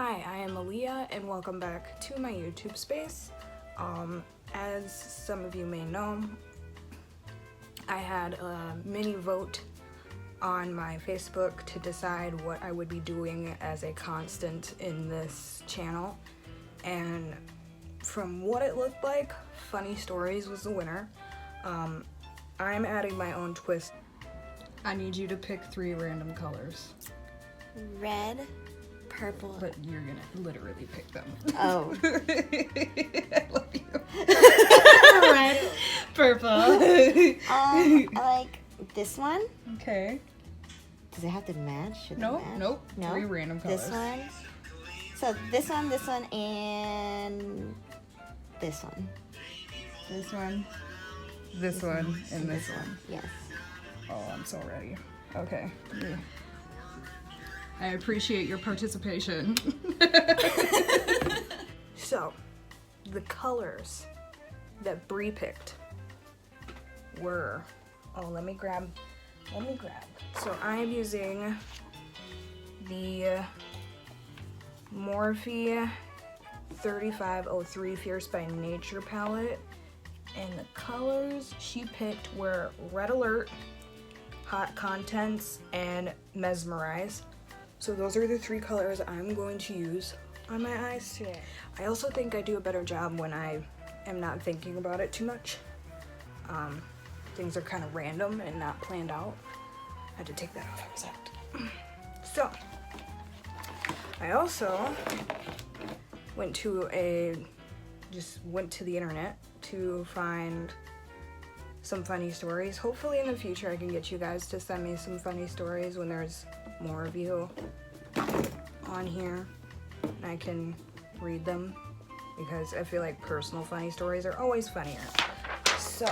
Hi, I am Aaliyah and welcome back to my YouTube space. As some of you may know, I had a mini vote on my Facebook to decide what I would be doing as a constant in this channel, and from what it looked like, funny stories was the winner. I'm adding my own twist. I need you to pick 3 random colors. Red, purple. But you're gonna literally pick them. Oh. I love you. Red, Purple. I like this one. Okay. Does it have to match? Should it Nope, match? nope. No? 3 random colors. This one. So this one, and this one. This one, this one, and this one. Yes. Oh, I'm so ready. Okay. Yeah. I appreciate your participation. So, the colors that Bree picked were, let me grab. So I am using the Morphe 3503 Fierce by Nature palette, and the colors she picked were Red Alert, Hot Contents, and Mesmerize. So those are the 3 colors I'm going to use on my eyes today. I also think I do a better job when I am not thinking about it too much. Things are kind of random and not planned out. I had to take that off for a second. So, I also went to the internet to find some funny stories. Hopefully in the future I can get you guys to send me some funny stories when there's more of you on here and I can read them, because I feel like personal funny stories are always funnier. So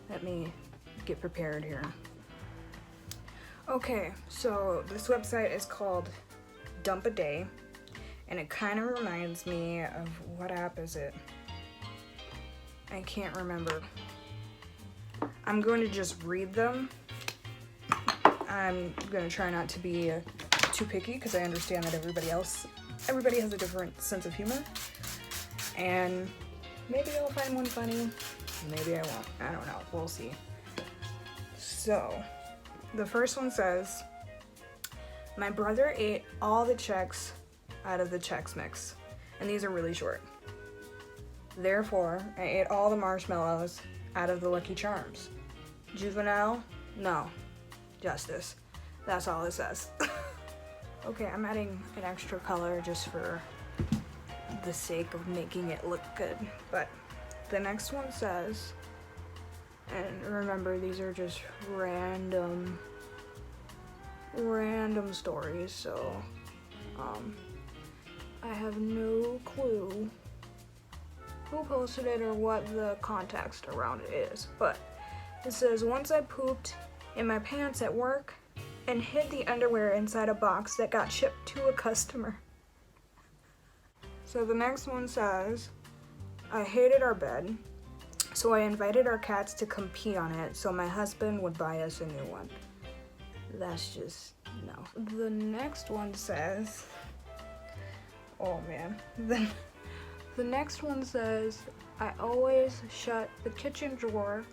let me get prepared here. Okay, so this website is called Dump a Day, and it kind of reminds me of, what app is it? I can't remember. I'm going to just read them. I'm going to try not to be too picky, because I understand that everybody has a different sense of humor. And maybe I'll find one funny, maybe I won't. I don't know. We'll see. So, the first one says, my brother ate all the Chex out of the Chex Mix. And these are really short. Therefore, I ate all the marshmallows out of the Lucky Charms. Juvenile? No. Justice. That's all it says. Okay, I'm adding an extra color just for the sake of making it look good. But the next one says, and remember, these are just random stories, so I have no clue who posted it or what the context around it is, but it says, once I pooped in my pants at work and hid the underwear inside a box that got shipped to a customer. So the next one says, I hated our bed, so I invited our cats to come pee on it so my husband would buy us a new one. That's just, no. The next one says, oh man, the next one says, I always shut the kitchen drawer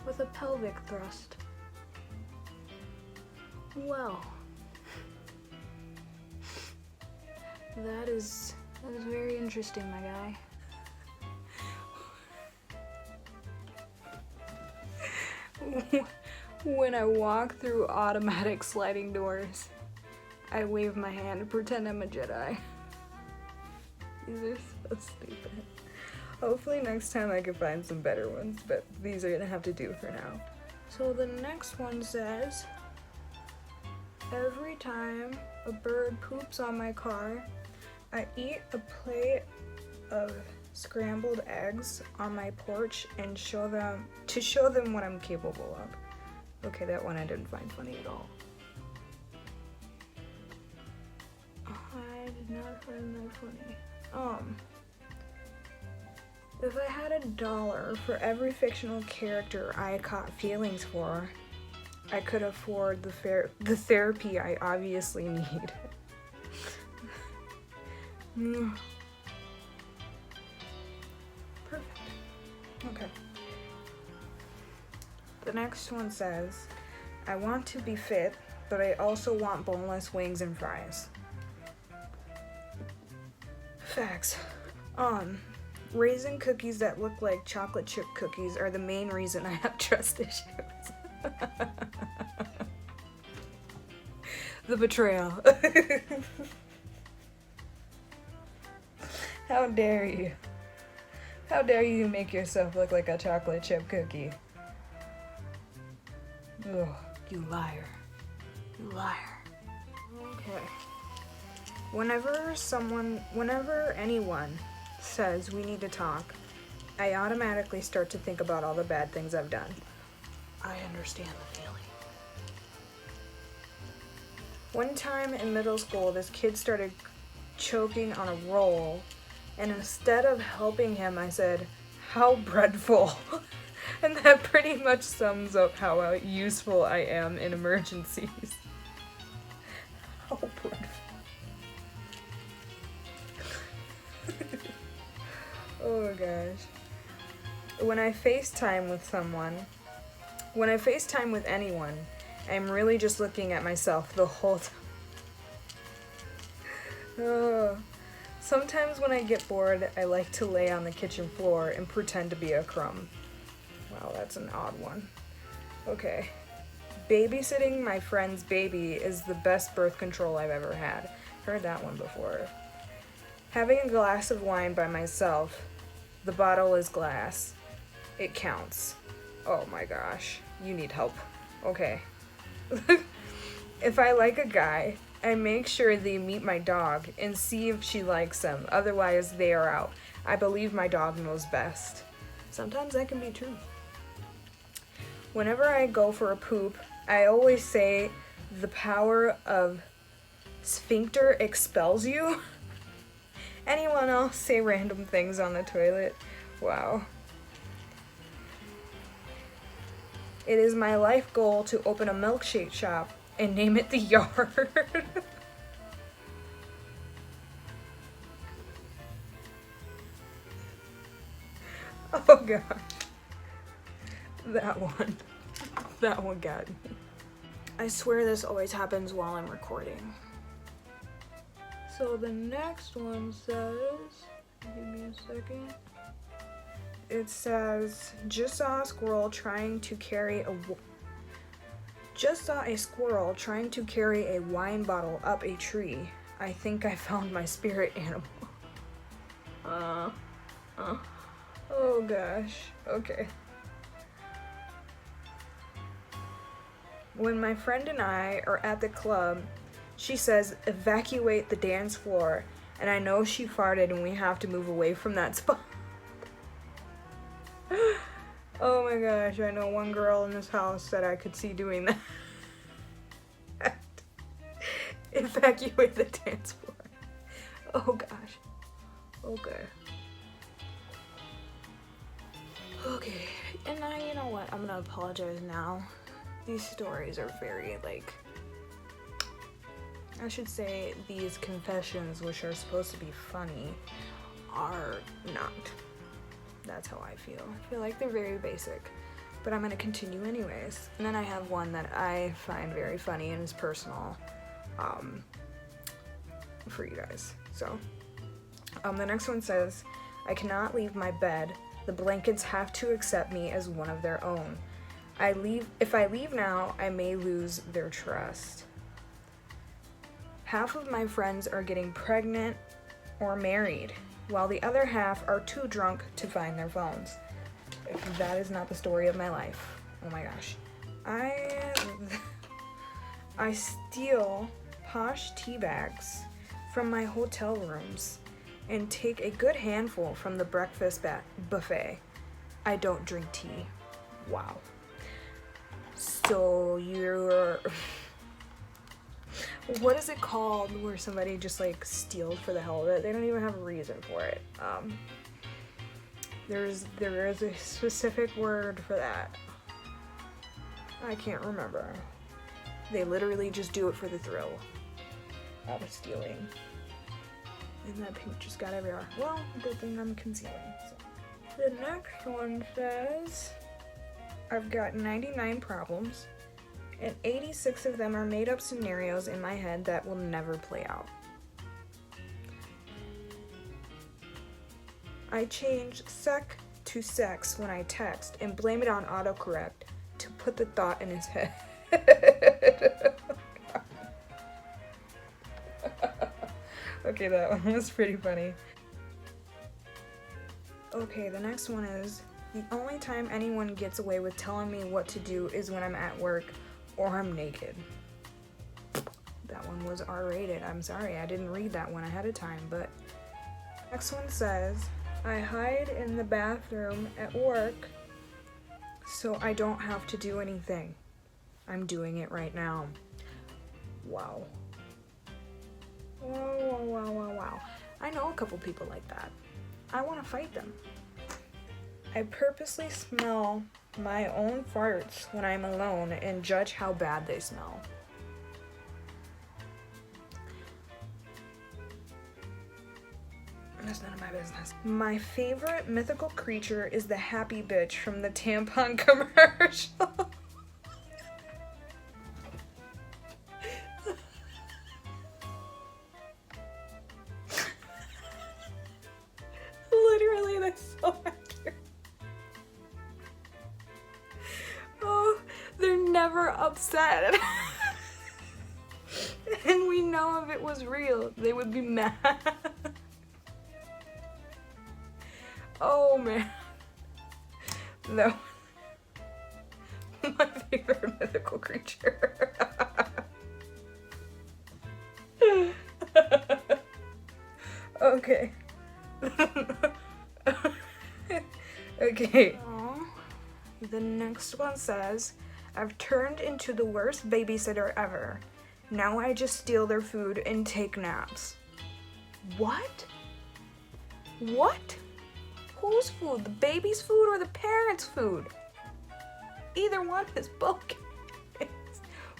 with a pelvic thrust. Well, that is very interesting, my guy. When I walk through automatic sliding doors, I wave my hand and pretend I'm a Jedi. These are so stupid. Hopefully next time I can find some better ones, but these are gonna have to do for now. So the next one says, every time a bird poops on my car, I eat a plate of scrambled eggs on my porch and show them what I'm capable of. Okay, that one I didn't find funny at all. I did not find that funny. If I had $1 for every fictional character I caught feelings for, I could afford the therapy I obviously need. Perfect. Okay. The next one says, I want to be fit, but I also want boneless wings and fries. Facts. Raisin cookies that look like chocolate chip cookies are the main reason I have trust issues. The betrayal. How dare you? How dare you make yourself look like a chocolate chip cookie? Ugh, you liar. You liar. Okay. Whenever anyone says we need to talk, I automatically start to think about all the bad things I've done. I understand the feeling. One time in middle school, this kid started choking on a roll, and instead of helping him, I said, "How dreadful." And that pretty much sums up how useful I am in emergencies. How dreadful. Oh my gosh. When I FaceTime with anyone, I'm really just looking at myself the whole time. Sometimes when I get bored, I like to lay on the kitchen floor and pretend to be a crumb. Wow, that's an odd one. Okay. Babysitting my friend's baby is the best birth control I've ever had. Heard that one before. Having a glass of wine by myself. The bottle is glass. It counts. Oh my gosh. You need help. Okay. If I like a guy, I make sure they meet my dog and see if she likes him. Otherwise, they are out. I believe my dog knows best. Sometimes that can be true. Whenever I go for a poop, I always say the power of sphincter expels you. Anyone else say random things on the toilet? Wow. It is my life goal to open a milkshake shop and name it The Yard. Oh gosh. That one got me. I swear this always happens while I'm recording. So the next one says, give me a second. It says, just saw a squirrel trying to carry a wine bottle up a tree. I think I found my spirit animal. Oh gosh. Okay. When my friend and I are at the club, she says, evacuate the dance floor, and I know she farted and we have to move away from that spot. Oh my gosh, I know one girl in this house that I could see doing that. Evacuate the dance floor. Oh gosh. Okay. Okay, and now you know what? I'm gonna apologize now. These stories are very, I should say these confessions, which are supposed to be funny, are not. That's how I feel. I feel like they're very basic, but I'm gonna continue anyways. And then I have one that I find very funny and is personal, for you guys. So, the next one says, I cannot leave my bed. The blankets have to accept me as one of their own. If I leave now, I may lose their trust. Half of my friends are getting pregnant or married, while the other half are too drunk to find their phones. If that is not the story of my life. Oh my gosh. I steal posh tea bags from my hotel rooms and take a good handful from the breakfast buffet. I don't drink tea. Wow. So you're... What is it called where somebody just steals for the hell of it? They don't even have a reason for it. There is a specific word for that. I can't remember. They literally just do it for the thrill of stealing. And that pink just got everywhere. Well, good thing I'm concealing. So. The next one says, I've got 99 problems, and 86 of them are made up scenarios in my head that will never play out. I change sec to sex when I text and blame it on autocorrect to put the thought in his head. Okay, that one was pretty funny. Okay, the next one is, the only time anyone gets away with telling me what to do is when I'm at work or I'm naked. That one was R-rated. I'm sorry, I didn't read that one ahead of time, but next one says, I hide in the bathroom at work so I don't have to do anything. I'm doing it right now. Wow. Wow, wow, wow, wow. I know a couple people like that. I want to fight them. I purposely smell my own farts when I'm alone and judge how bad they smell. That's none of my business. My favorite mythical creature is the happy bitch from the tampon commercial. Literally, that's so accurate. Oh, they're never upset. And we know if it was real, they would be mad. Oh man. No. My favorite mythical creature. Okay. Okay. Aww. The next one says, I've turned into the worst babysitter ever. Now I just steal their food and take naps. What? What? Whose food? The baby's food or the parents' food? Either one is bogus.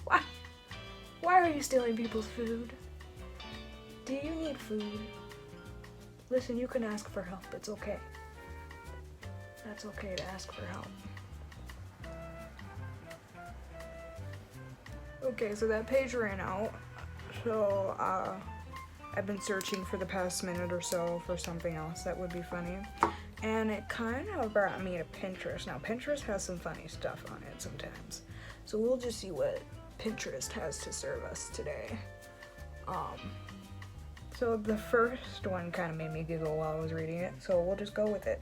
Why are you stealing people's food? Do you need food? Listen, you can ask for help. It's okay. That's okay to ask for help. Okay, so that page ran out. So, I've been searching for the past minute or so for something else that would be funny. And it kind of brought me to Pinterest. Now, Pinterest has some funny stuff on it sometimes. So we'll just see what Pinterest has to serve us today. So the first one kind of made me giggle while I was reading it, so we'll just go with it.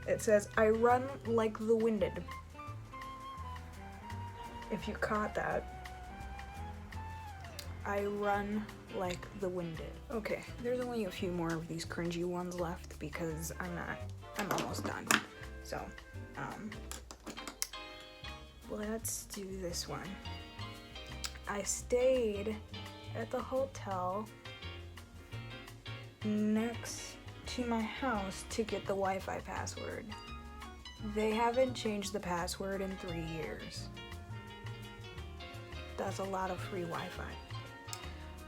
It says, I run like the winded. If you caught that. I run like the winded. Okay, there's only a few more of these cringy ones left because I'm almost done. So, let's do this one. I stayed at the hotel next to my house to get the Wi-Fi password. They haven't changed the password in 3 years. That's a lot of free Wi-Fi.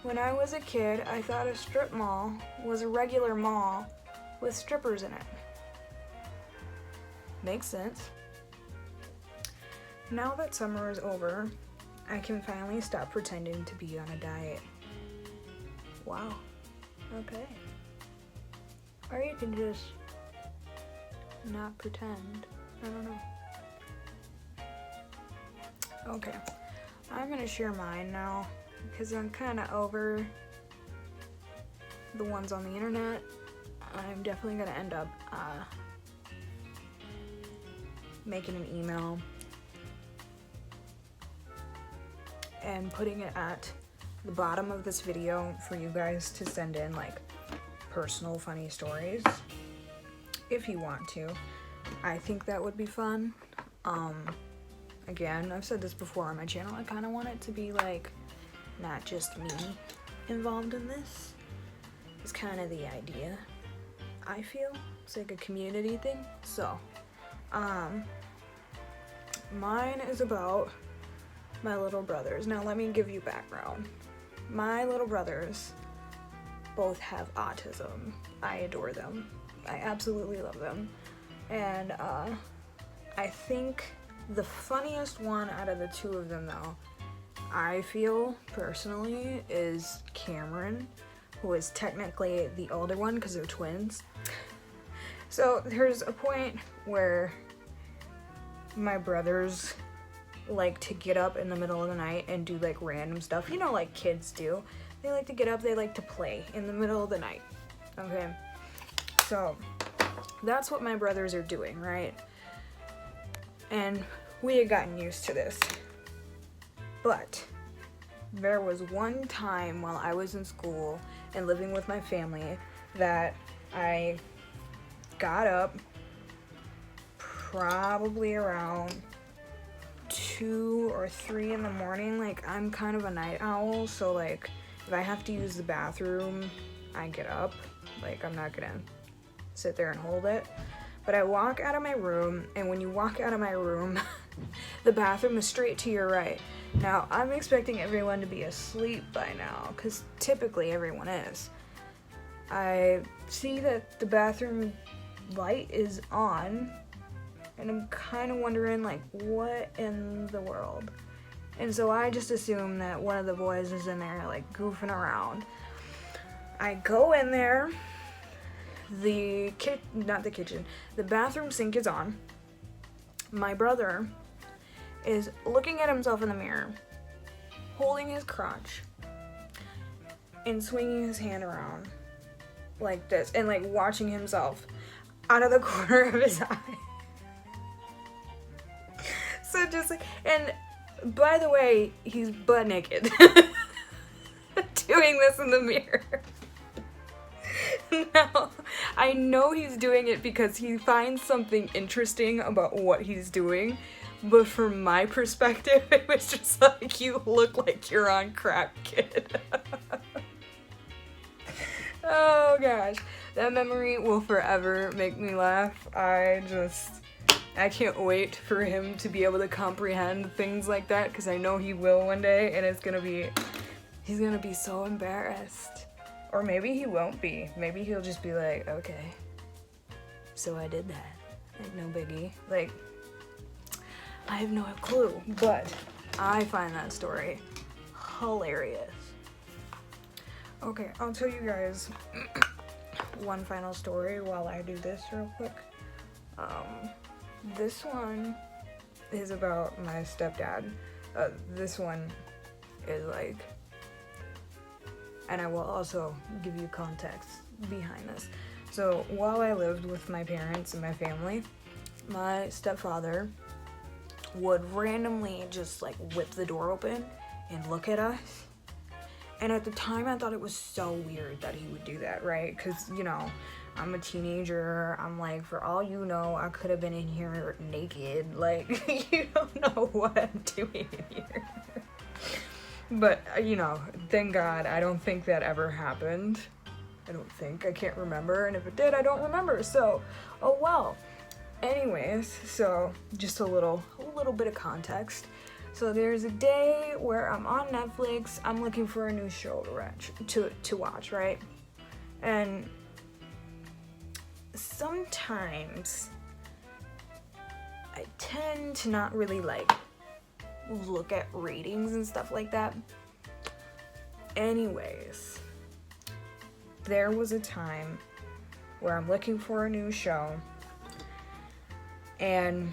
When I was a kid, I thought a strip mall was a regular mall with strippers in it. Makes sense. Now that summer is over, I can finally stop pretending to be on a diet. Wow. Okay. Or you can just not pretend. I don't know. Okay. I'm gonna share mine now because I'm kind of over the ones on the internet. I'm definitely gonna end up making an email and putting it at the bottom of this video for you guys to send in like personal funny stories if you want to. I think that would be fun. Again, I've said this before on my channel, I kind of want it to be like not just me involved in this. It's kind of the idea, I feel. It's like a community thing. So, mine is about my little brothers. Now let me give you background. My little brothers both have autism. I adore them. I absolutely love them. And I think the funniest one out of the two of them, though, I feel personally, is Cameron, who is technically the older one because they're twins. So there's a point where my brothers like to get up in the middle of the night and do like random stuff, you know, like kids do. They like to get up, they like to play in the middle of the night. Okay, so that's what my brothers are doing, right? And we had gotten used to this. But there was one time while I was in school and living with my family that I got up probably around 2 or 3 in the morning. Like, I'm kind of a night owl, so like if I have to use the bathroom, I get up. Like, I'm not gonna sit there and hold it. But I walk out of my room, and when you walk out of my room, the bathroom is straight to your right. Now, I'm expecting everyone to be asleep by now, because typically everyone is. I see that the bathroom light is on, and I'm kind of wondering, like, what in the world? And so I just assume that one of the boys is in there, like, goofing around. I go in there, the bathroom sink is on. My brother is looking at himself in the mirror, holding his crotch, and swinging his hand around like this, and like watching himself out of the corner of his eye. So just like, and by the way, he's butt naked doing this in the mirror. Now, I know he's doing it because he finds something interesting about what he's doing, but from my perspective, it was just like, you look like you're on crack, kid. Oh gosh, that memory will forever make me laugh. I can't wait for him to be able to comprehend things like that, because I know he will one day, and he's gonna be so embarrassed. Or maybe he won't be. Maybe he'll just be like, okay, so I did that. Like, no biggie. Like, I have no clue, but I find that story hilarious. Okay, I'll tell you guys one final story while I do this real quick. This one is about my stepdad. This one is like, and I will also give you context behind this. So while I lived with my parents and my family, my stepfather would randomly just like whip the door open and look at us. And at the time I thought it was so weird that he would do that, right? Because, you know, I'm a teenager. I'm like, for all you know, I could have been in here naked. Like, you don't know what I'm doing in here. But, you know, thank God, I don't think that ever happened. I can't remember, and if it did, I don't remember, so, oh well. Anyways, so, just a little bit of context. So there's a day where I'm on Netflix, I'm looking for a new show to watch, right? And sometimes I tend to not really like look at ratings and stuff like that. Anyways, there was a time where I'm looking for a new show, and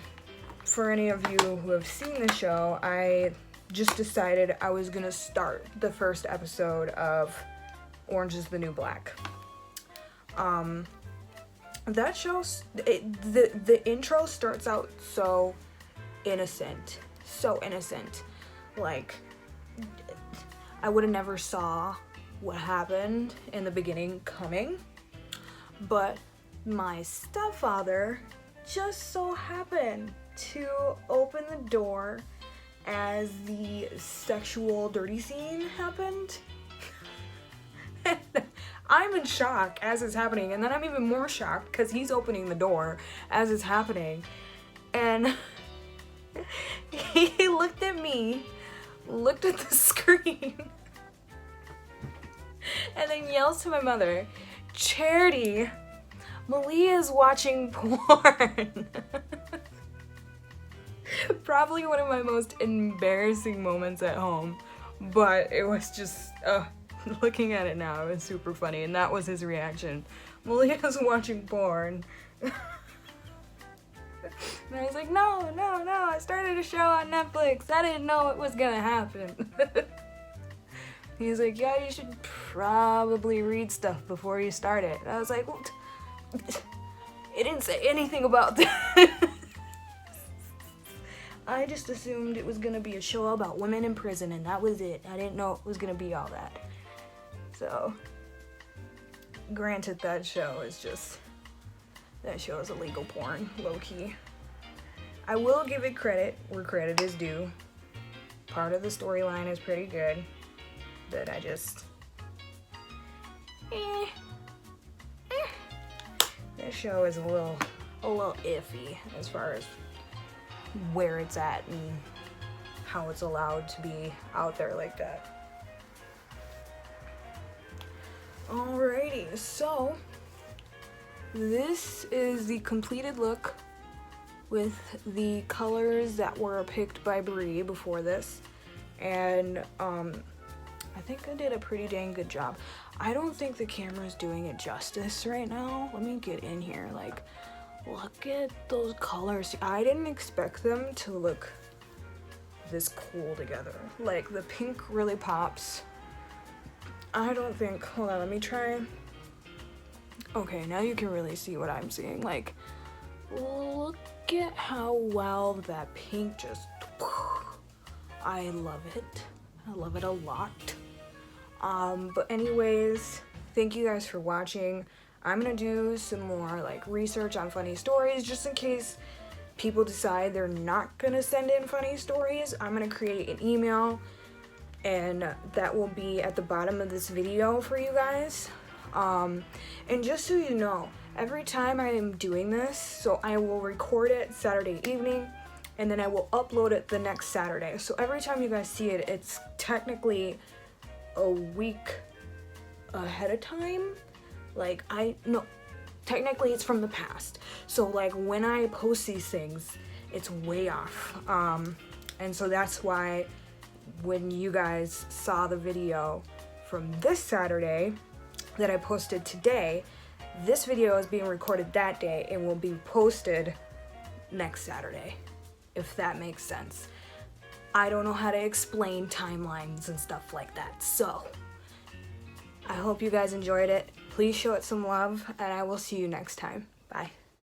for any of you who have seen the show, I just decided I was gonna start the first episode of Orange is the New Black. That show, the intro starts out so innocent. Like, I would have never saw what happened in the beginning coming, but my stepfather just so happened to open the door as the sexual dirty scene happened. I'm in shock as it's happening, and then I'm even more shocked because he's opening the door as it's happening, and he looked at me, looked at the screen, and then yells to my mother, Charity, Malia's watching porn. Probably one of my most embarrassing moments at home, but it was just, looking at it now, it was super funny, and that was his reaction. Malia's watching porn. And I was like, no, I started a show on Netflix. I didn't know it was gonna happen. He's like, yeah, you should probably read stuff before you start it. And I was like, well, it didn't say anything about that. I just assumed it was gonna be a show about women in prison, and that was it. I didn't know it was gonna be all that. So, granted, that show is illegal porn, low-key. I will give it credit where credit is due. Part of the storyline is pretty good, but I just... This show is a little iffy as far as where it's at and how it's allowed to be out there like that. Alrighty, so this is the completed look with the colors that were picked by Brie before this, and I think I did a pretty dang good job. I don't think the camera's doing it justice right now. Let me get in here, like, look at those colors. I didn't expect them to look this cool together. Like, the pink really pops. I don't think, hold on, let me try. Okay, now you can really see what I'm seeing. Like, look at how well that pink just, I love it. I love it a lot. But anyways, thank you guys for watching. I'm gonna do some more like research on funny stories just in case people decide they're not gonna send in funny stories. I'm gonna create an email and that will be at the bottom of this video for you guys. And just so you know, every time I am doing this, so I will record it Saturday evening and then I will upload it the next Saturday. So every time you guys see it, it's technically a week ahead of time. Like, technically it's from the past. So like when I post these things, it's way off. And so that's why when you guys saw the video from this Saturday that I posted today, this video is being recorded that day and will be posted next Saturday, if that makes sense. I don't know how to explain timelines and stuff like that, so I hope you guys enjoyed it. Please show it some love, and I will see you next time. Bye.